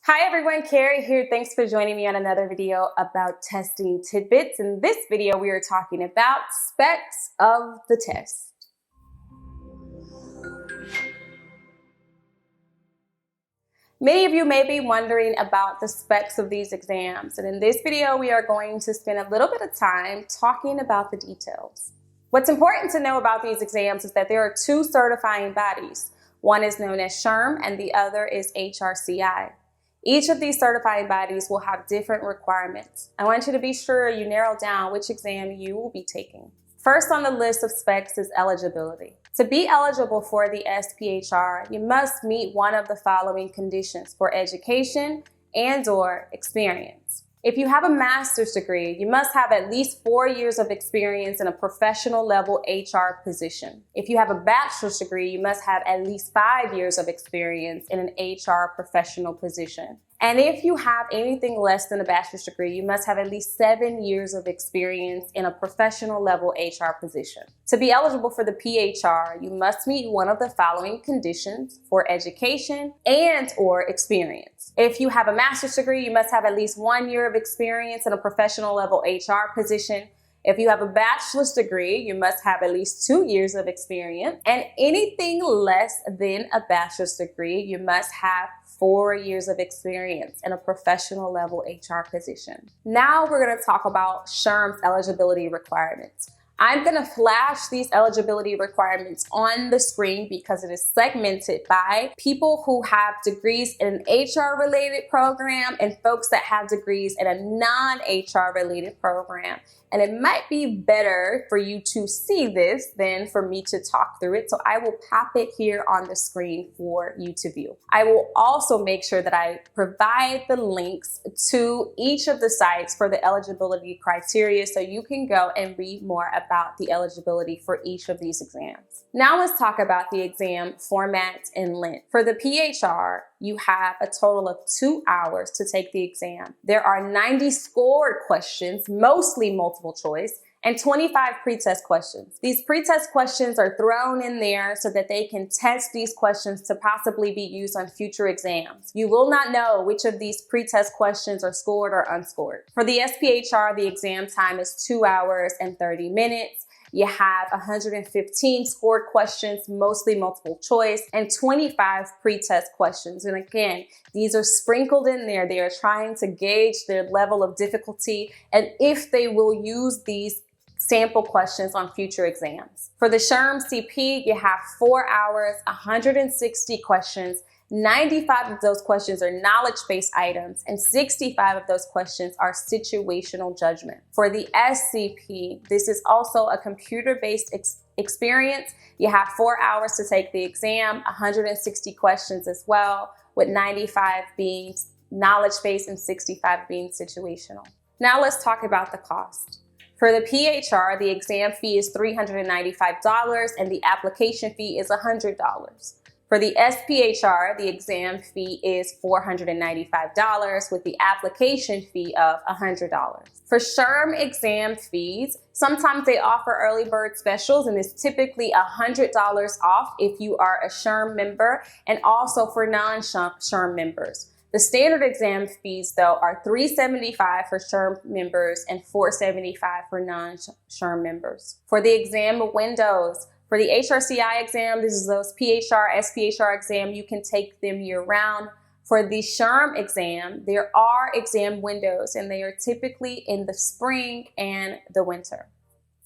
Hi everyone, Cari here. Thanks for joining me on another video about testing tidbits. In this video, we are talking about specs of the test. Many of you may be wondering about the specs of these exams, and in this video, we are going to spend a little bit of time talking about the details. What's important to know about these exams is that there are two certifying bodies. One is known as SHRM and the other is HRCI. Each of these certifying bodies will have different requirements. I want you to be sure you narrow down which exam you will be taking. First on the list of specs is eligibility. To be eligible for the SPHR, you must meet one of the following conditions for education and/or experience. If you have a master's degree, you must have at least 4 years of experience in a professional level HR position. If you have a bachelor's degree, you must have at least 5 years of experience in an HR professional position. And if you have anything less than a bachelor's degree, you must have at least 7 years of experience in a professional level HR position. To be eligible for the PHR, you must meet one of the following conditions for education and/or experience. If you have a master's degree, you must have at least 1 year of experience in a professional level HR position. If you have a bachelor's degree, you must have at least 2 years of experience. And anything less than a bachelor's degree, you must have 4 years of experience in a professional level HR position. Now we're going to talk about SHRM's eligibility requirements. I'm going to flash these eligibility requirements on the screen because it is segmented by people who have degrees in an HR related program and folks that have degrees in a non-HR related program. And it might be better for you to see this than for me to talk through it. So I will pop it here on the screen for you to view. I will also make sure that I provide the links to each of the sites for the eligibility criteria so you can go and read more about the eligibility for each of these exams. Now let's talk about the exam format and length. For the PHR, you have a total of 2 hours to take the exam. There are 90 scored questions, mostly multiple choice, and 25 pretest questions. These pretest questions are thrown in there so that they can test these questions to possibly be used on future exams. You will not know which of these pretest questions are scored or unscored. For the SPHR, the exam time is 2 hours and 30 minutes. You have 115 scored questions, mostly multiple choice, and 25 pretest questions. And again, these are sprinkled in there. They are trying to gauge their level of difficulty and if they will use these sample questions on future exams. For the SHRM-CP, you have 4 hours, 160 questions. 95 of those questions are knowledge-based items, and 65 of those questions are situational judgment. For the SCP, this is also a computer-based experience. You have 4 hours to take the exam, 160 questions as well, with 95 being knowledge-based and 65 being situational. Now let's talk about the cost. For the PHR, the exam fee is $395 and the application fee is $100. For the SPHR, the exam fee is $495 with the application fee of $100. For SHRM exam fees, sometimes they offer early bird specials and it's typically $100 off if you are a SHRM member and also for non-SHRM members. The standard exam fees, though, are $375 for SHRM members and $475 for non-SHRM members. For the exam windows, for the HRCI exam, this is those PHR, SPHR exam, you can take them year-round. For the SHRM exam, there are exam windows and they are typically in the spring and the winter.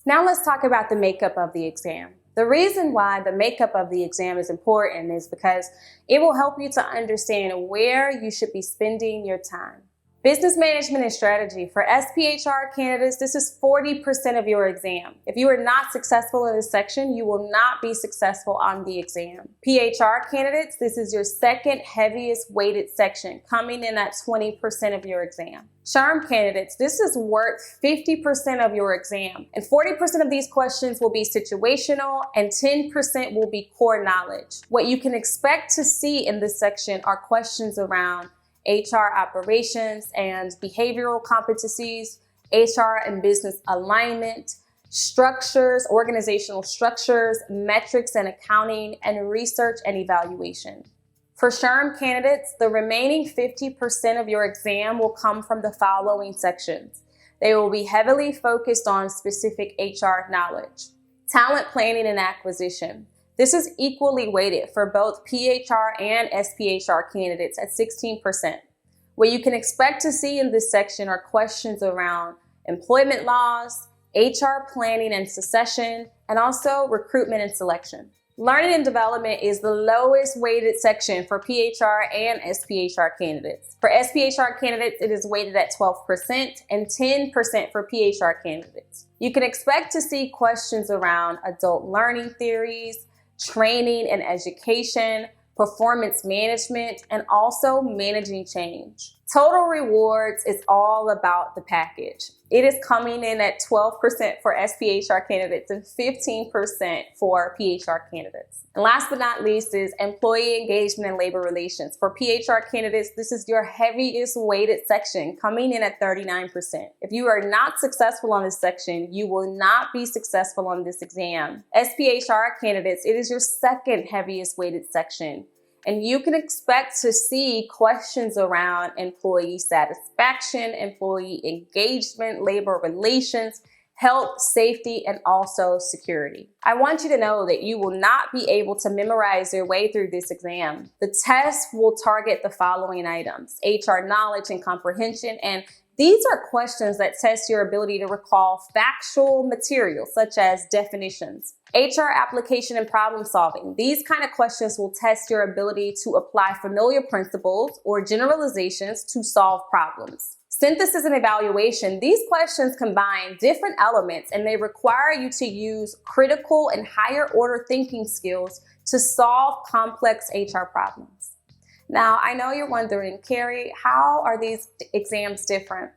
Now let's talk about the makeup of the exam. The reason why the makeup of the exam is important is because it will help you to understand where you should be spending your time. Business management and strategy. For SPHR candidates, this is 40% of your exam. If you are not successful in this section, you will not be successful on the exam. PHR candidates, this is your second heaviest weighted section, coming in at 20% of your exam. SHRM candidates, this is worth 50% of your exam. And 40% of these questions will be situational and 10% will be core knowledge. What you can expect to see in this section are questions around HR operations and behavioral competencies, HR and business alignment, structures, organizational structures, metrics and accounting, and research and evaluation. For SHRM candidates, the remaining 50% of your exam will come from the following sections. They will be heavily focused on specific HR knowledge. Talent planning and acquisition. This is equally weighted for both PHR and SPHR candidates at 16%. What you can expect to see in this section are questions around employment laws, HR planning and succession, and also recruitment and selection. Learning and development is the lowest weighted section for PHR and SPHR candidates. For SPHR candidates, it is weighted at 12% and 10% for PHR candidates. You can expect to see questions around adult learning theories, training and education, performance management, and also managing change. Total rewards is all about the package. It is coming in at 12% for SPHR candidates and 15% for PHR candidates. And last but not least is employee engagement and labor relations. For PHR candidates, this is your heaviest weighted section, coming in at 39%. If you are not successful on this section, you will not be successful on this exam. SPHR candidates, it is your second heaviest weighted section. And you can expect to see questions around employee satisfaction, employee engagement, labor relations, health, safety, and also security. I want you to know that you will not be able to memorize your way through this exam. The test will target the following items: HR knowledge and comprehension, and these are questions that test your ability to recall factual material, such as definitions. HR application and problem solving. These kind of questions will test your ability to apply familiar principles or generalizations to solve problems. Synthesis and evaluation. These questions combine different elements and they require you to use critical and higher order thinking skills to solve complex HR problems. Now, I know you're wondering, Cari, how are these exams different?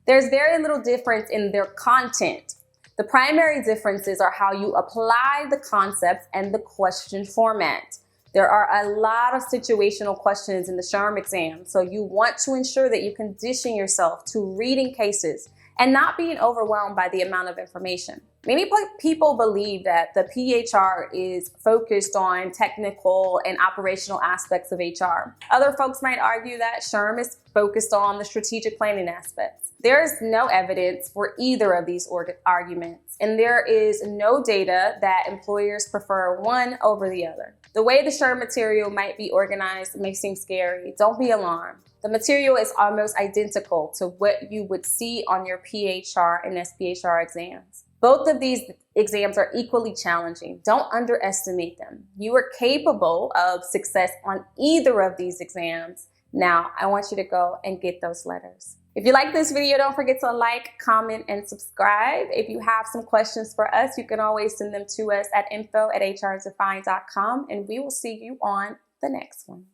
There's very little difference in their content. The primary differences are how you apply the concepts and the question format. There are a lot of situational questions in the SHRM exam, so you want to ensure that you condition yourself to reading cases and not being overwhelmed by the amount of information. Many people believe that the PHR is focused on technical and operational aspects of HR. Other folks might argue that SHRM is focused on the strategic planning aspects. There is no evidence for either of these arguments, and there is no data that employers prefer one over the other. The way the SHRM material might be organized may seem scary. Don't be alarmed. The material is almost identical to what you would see on your PHR and SPHR exams. Both of these exams are equally challenging. Don't underestimate them. You are capable of success on either of these exams. Now, I want you to go and get those letters. If you like this video, don't forget to like, comment, and subscribe. If you have some questions for us, you can always send them to us at info@hrdefined.com, and we will see you on the next one.